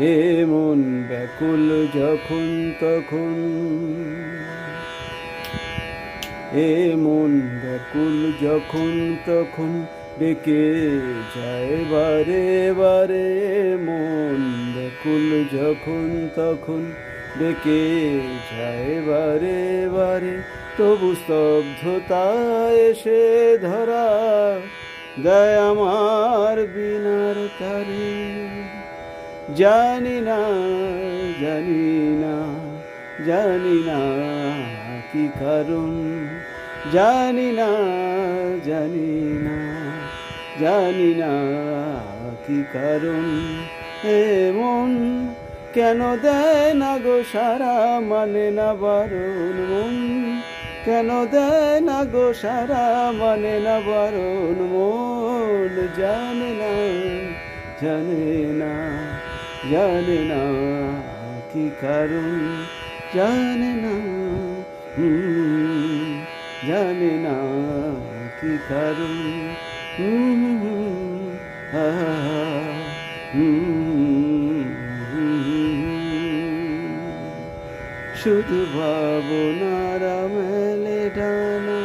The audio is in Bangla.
এ মন ব্যাকুল যখন তখন, এ মন ব্যাকুল যখন তখন ডেকে যায় বারে বারে। মন ব্যাকুল যখন তখন ডেকে যায় বারে বারে। তবু স্তব্ধতা এসে ধরা দেয় আমার বিনার তারে। জানি না, জানি না, জানি না কি কারণ, জানি না, জানি না, জানি না কি কারণ। মন কেন দেয় না গো সারা, মানে না বারণ। মন কেন দেয় না গো সারা, মানে না বারণ। মন জানে না, জানে না, জানে না কি কারণ, জানে না, জানে না কি কারণ। শুধু ভাবনারা মেলে ডানা।